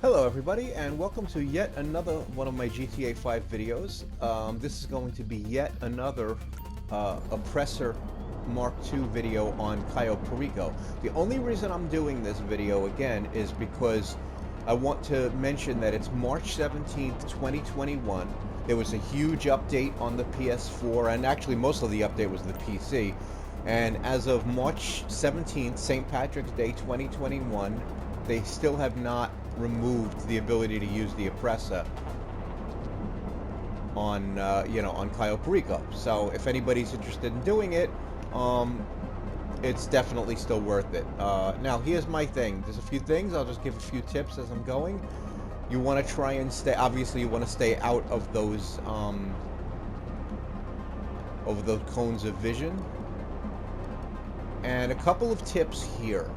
Hello everybody, and welcome to yet another one of my GTA 5 videos. This is going to be yet another Oppressor Mark II video on Cayo Perico. The only reason I'm doing this video again is because I want to mention that it's March 17th, 2021. There was a huge update on the PS4, and actually most of the update was the PC. And as of March 17th, St. Patrick's Day 2021, they still have not removed the ability to use the Oppressor on, on Cayo Perico. So if anybody's interested in doing it, it's definitely still worth it. Now, here's my thing. There's a few things. I'll just give a few tips as I'm going. You want to try and stay, obviously you want to stay out of those cones of vision. And a couple of tips here.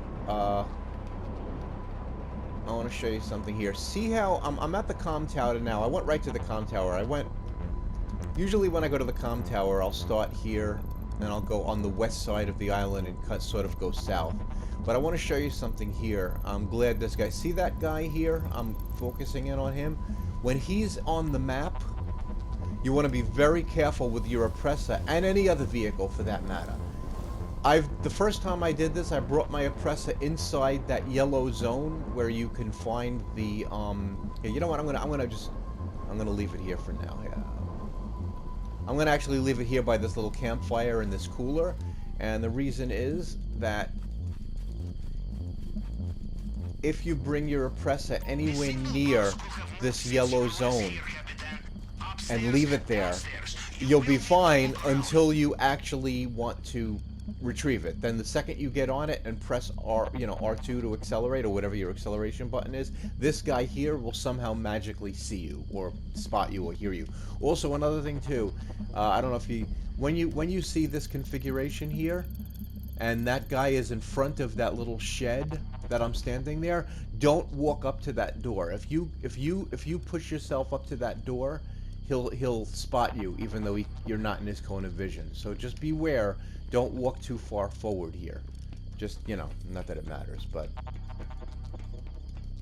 I want to show you something here. See how I'm at the comm tower now. I went right to the comm tower. Usually when I go to the comm tower, I'll start here and I'll go on the west side of the island and sort of go south. But I want to show you something here. I'm glad this guy, see that guy here? I'm focusing in on him. When he's on the map, you want to be very careful with your Oppressor and any other vehicle for that matter. The first time I did this, I brought my Oppressor inside that yellow zone where you can find the yeah, you know what? I'm gonna leave it here for now. Yeah. I'm gonna actually leave it here by this little campfire and this cooler, and the reason is that if you bring your Oppressor anywhere near this yellow zone and leave it there, you'll be fine until you actually want to retrieve it. Then the second you get on it and press R2 to accelerate, or whatever your acceleration button is, this guy here will somehow magically see you or spot you or hear you. Also, another thing too, I don't know if when you see this configuration here and that guy is in front of that little shed that I'm standing there, don't walk up to that door. If you push yourself up to that door, he'll spot you even though you're not in his cone of vision. So just beware. Don't walk too far forward here. Just, not that it matters, but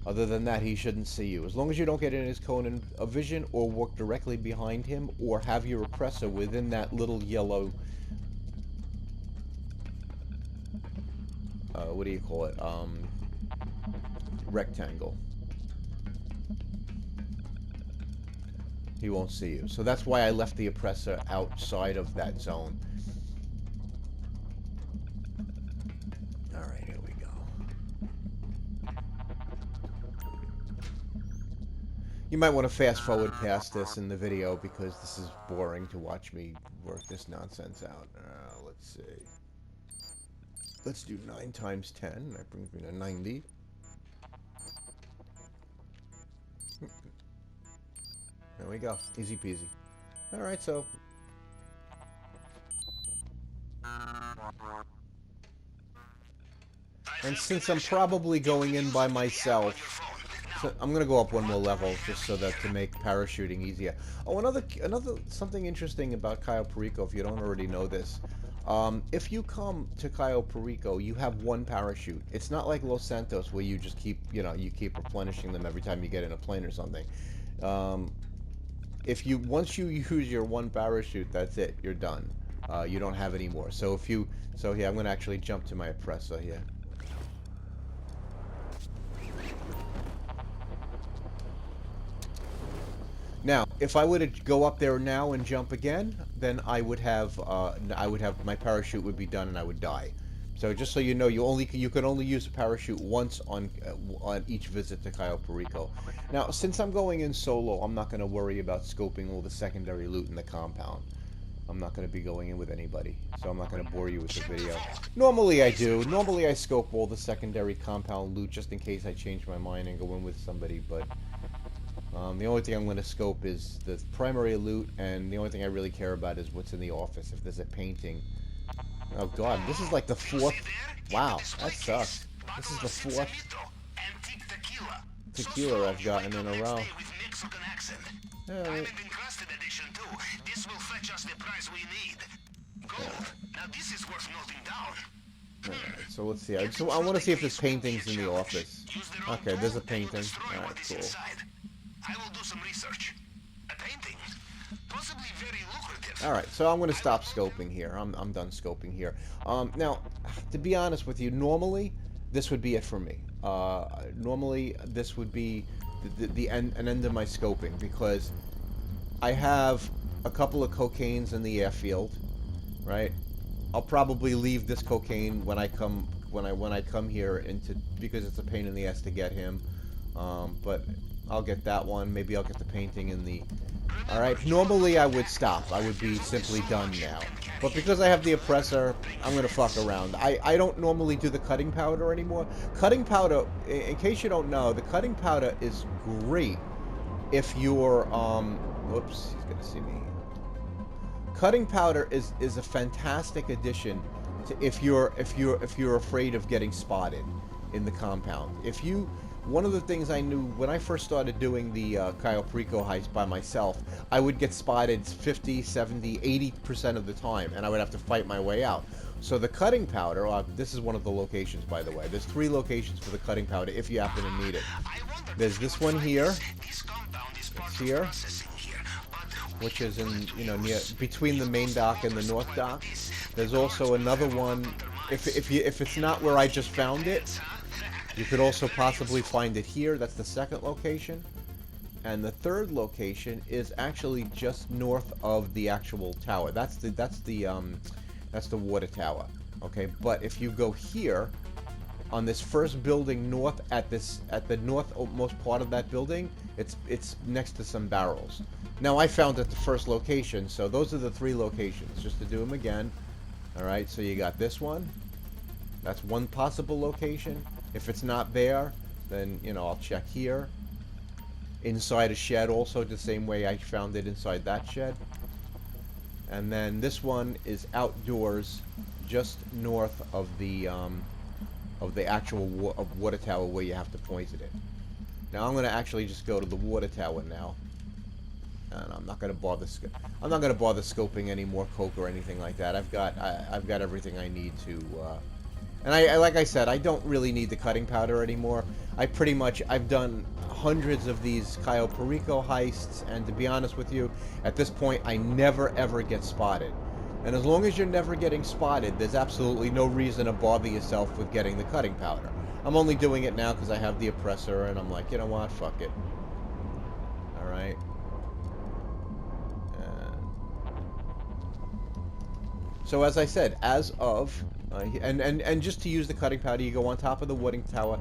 other than that, he shouldn't see you. As long as you don't get in his cone of vision or walk directly behind him or have your Oppressor within that little yellow, what do you call it? Rectangle. He won't see you. So that's why I left the Oppressor outside of that zone. You might want to fast forward past this in the video because this is boring to watch me work this nonsense out. Let's see. Let's do 9 times 10. That brings me to 90. There we go. Easy peasy. Alright, so... And since I'm probably going in by myself... So I'm gonna go up one more level just so that to make parachuting easier. Oh, another something interesting about Cayo Perico, if you don't already know this, if you come to Cayo Perico, you have one parachute. It's not like Los Santos where you just keep, you keep replenishing them every time you get in a plane or something. Once you use your one parachute, that's it. You're done. You don't have any more. So here, I'm gonna actually jump to my Oppressor here. Now, if I were to go up there now and jump again, then I would have my parachute would be done and I would die. So just so you know, you can only use a parachute once on each visit to Cayo Perico. Now, since I'm going in solo, I'm not going to worry about scoping all the secondary loot in the compound. I'm not going to be going in with anybody, so I'm not going to bore you with the video. Normally I do. Normally I scope all the secondary compound loot just in case I change my mind and go in with somebody, but... the only thing I'm going to scope is the primary loot, and the only thing I really care about is what's in the office. If there's a painting. Oh god, this is like the 4th... Wow, that sucks. This is the 4th tequila I've gotten in a row. Alright. Alright, so let's see. I want to see if there's paintings in the office. Okay, there's a painting. Alright, cool. I will do some research. A painting, possibly very lucrative. All right, so I'm going to stop scoping here. I'm done scoping here. Now, to be honest with you, normally this would be it for me. Normally this would be the end, an end of my scoping, because I have a couple of cocaines in the airfield, right? I'll probably leave this cocaine when I come here because it's a pain in the ass to get him. But I'll get that one. Maybe I'll get the painting in the... Alright, normally I would stop. I would be simply done now. But because I have the Oppressor, I'm going to fuck around. I don't normally do the cutting powder anymore. Cutting powder, in case you don't know, the cutting powder is great if you're... Whoops, he's going to see me. Cutting powder is a fantastic addition to if you're afraid of getting spotted in the compound. One of the things I knew when I first started doing the Cayo Perico heist by myself, I would get spotted 50, 70, 80% of the time, and I would have to fight my way out. So the cutting powder, this is one of the locations, by the way. There's 3 locations for the cutting powder if you happen to need it. There's this one here. It's here, which is in, near between the main dock and the north dock. There's also another one. If it's not where I just found it, you could also possibly find it here. That's the second location. And the third location is actually just north of the actual tower. That's the water tower. Okay, but if you go here on this first building north at the northmost part of that building, it's next to some barrels. Now I found at the first location, so those are the 3 locations. Just to do them again. All right, so you got this one. That's one possible location. If it's not there, then, I'll check here. Inside a shed also, the same way I found it inside that shed. And then this one is outdoors, just north of the actual water tower where you have to point it. Now I'm going to actually just go to the water tower now. And I'm not going to bother scoping any more coke or anything like that. I've got everything I need to... And I like I said, I don't really need the cutting powder anymore. I've done hundreds of these Cayo Perico heists, and to be honest with you, at this point, I never ever get spotted. And as long as you're never getting spotted, there's absolutely no reason to bother yourself with getting the cutting powder. I'm only doing it now because I have the Oppressor, and I'm like, you know what, fuck it. Alright. So as I said, as of... and just to use the cutting powder, you go on top of the water tower,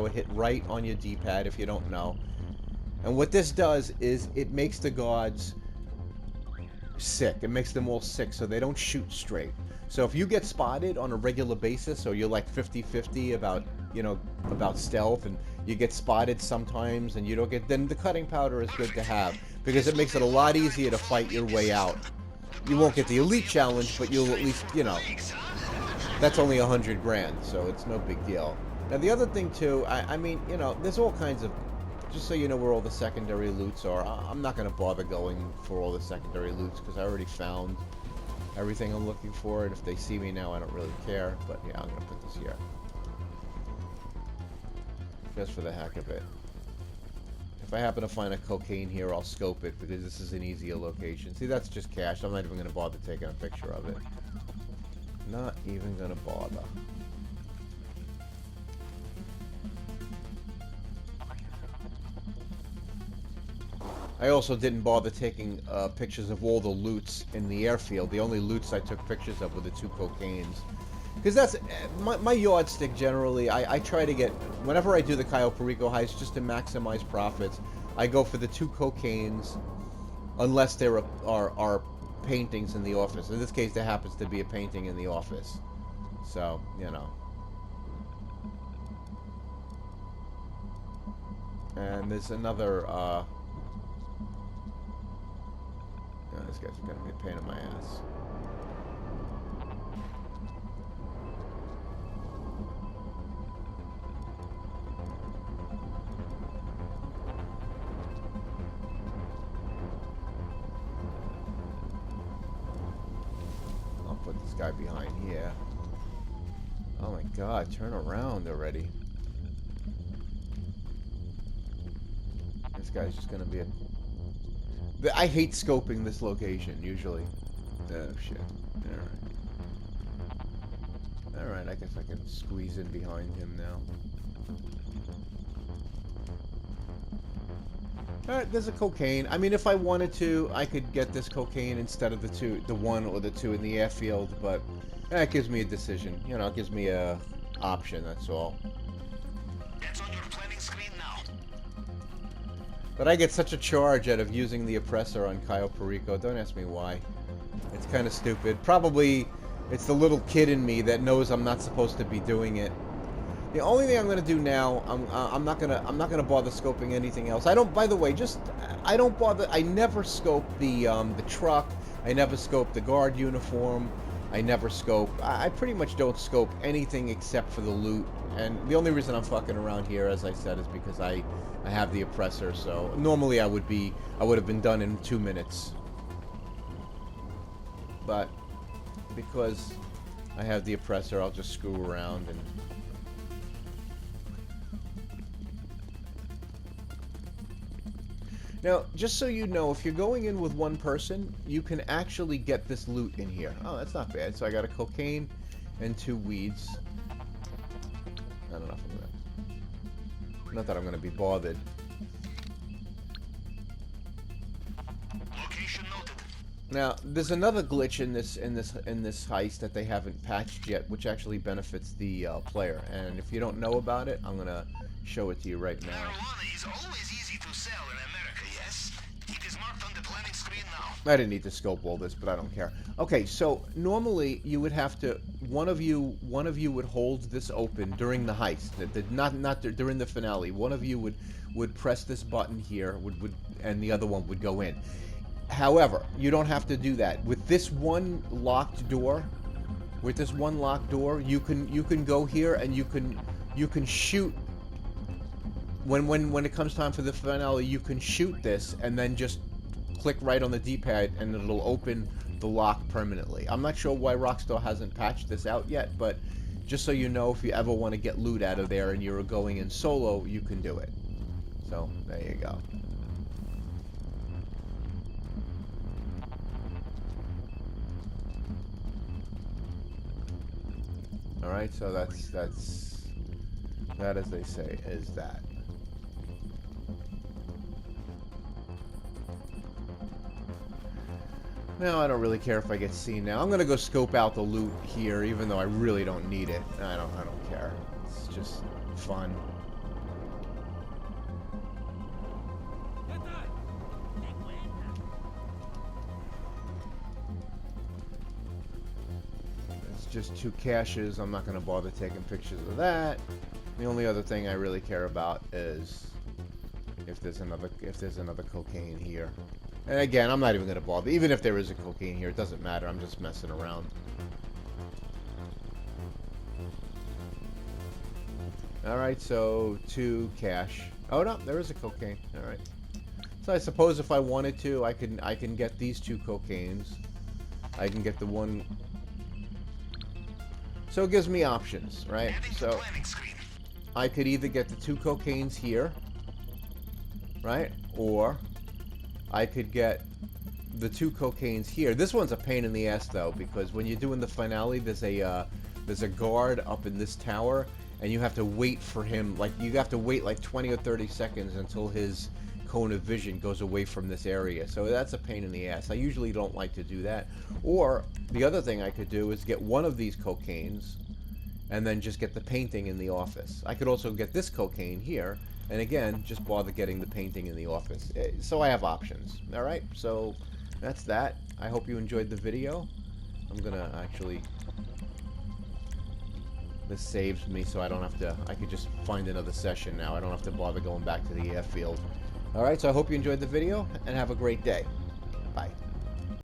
hit right on your D-pad if you don't know. And what this does is it makes the guards sick. It makes them all sick so they don't shoot straight. So if you get spotted on a regular basis, or you're like 50-50 about stealth, and you get spotted sometimes and you don't get, then the cutting powder is good to have, because it makes it a lot easier to fight your way out. You won't get the elite challenge, but you'll at least, that's only 100 grand, so it's no big deal. Now the other thing too, I mean, there's all kinds of, just so you know where all the secondary loots are. I'm not going to bother going for all the secondary loots because I already found everything I'm looking for, and if they see me now, I don't really care. But yeah, I'm going to put this here, just for the heck of it. If I happen to find a cocaine here, I'll scope it, because this is an easier location. See, that's just cash. I'm not even going to bother taking a picture of it. Not even going to bother. I also didn't bother taking pictures of all the loots in the airfield. The only loots I took pictures of were the 2 cocaines. Because that's my yardstick generally. I try to get, whenever I do the Cayo Perico heist, just to maximize profits, I go for the 2 cocaines, unless there are paintings in the office. In this case, there happens to be a painting in the office. So, And there's another, this guy's gonna be a pain in my ass. I'll put this guy behind here. Oh my god, turn around already. This guy's just gonna be a... I hate scoping this location, usually. Oh, shit. Alright. Alright, I guess I can squeeze in behind him now. Alright, there's a cocaine. I mean, if I wanted to, I could get this cocaine instead of the one or the two in the airfield, but that gives me a decision. You know, it gives me a option, that's all. That's on your planning screen now. But I get such a charge out of using the Oppressor on Cayo Perico. Don't ask me why. It's kind of stupid. Probably it's the little kid in me that knows I'm not supposed to be doing it. The only thing I'm gonna do now, I'm not gonna bother scoping anything else. I don't. By the way, I don't bother. I never scope the truck. I never scope the guard uniform. I never scope. I pretty much don't scope anything except for the loot. And the only reason I'm fucking around here, as I said, is because I have the Oppressor. So normally I would have been done in 2 minutes. But because I have the Oppressor, I'll just screw around and. Now, just so you know, if you're going in with one person, you can actually get this loot in here. Oh, that's not bad. So I got a cocaine and 2 weeds. I don't know if I'm gonna... Not that I'm gonna be bothered. Location noted. Now, there's another glitch in this heist that they haven't patched yet, which actually benefits the player. And if you don't know about it, I'm gonna show it to you right now. Marijuana is always easy to sell in America, yes? It is marked on the planning screen now. I didn't need to scope all this, but I don't care. Okay, so normally you would have to one of you would hold this open during the heist. Not during the finale. One of you would press this button here, and the other one would go in. However, you don't have to do that. With this one locked door, you can go here and you can shoot. When it comes time for the finale, you can shoot this and then just click right on the D-pad and it'll open the lock permanently. I'm not sure why Rockstar hasn't patched this out yet, but just so you know, if you ever want to get loot out of there and you're going in solo, you can do it. So, there you go. Alright, so that, as they say, is that. Now, I don't really care if I get seen now. I'm gonna go scope out the loot here, even though I really don't need it. I don't care. It's just fun. It's just 2 caches. I'm not gonna bother taking pictures of that. The only other thing I really care about is if there's another cocaine here. And again, I'm not even going to bother. Even if there is a cocaine here, it doesn't matter. I'm just messing around. Alright, so 2 cash. Oh no, there is a cocaine. Alright. So I suppose if I wanted to, I can get these 2 cocaines. I can get the one... So it gives me options, right? So I could either get the 2 cocaines here, right? Or I could get the 2 cocaines here. This one's a pain in the ass though, because when you're doing the finale, there's a guard up in this tower, and you have to wait for him. Like you have to wait like 20 or 30 seconds until his cone of vision goes away from this area. So that's a pain in the ass. I usually don't like to do that. Or the other thing I could do is get one of these cocaines, and then just get the painting in the office. I could also get this cocaine here. And again, just bother getting the painting in the office. So I have options. Alright, so that's that. I hope you enjoyed the video. I'm gonna actually... This saves me so I don't have to... I could just find another session now. I don't have to bother going back to the airfield. Alright, so I hope you enjoyed the video, and have a great day. Bye.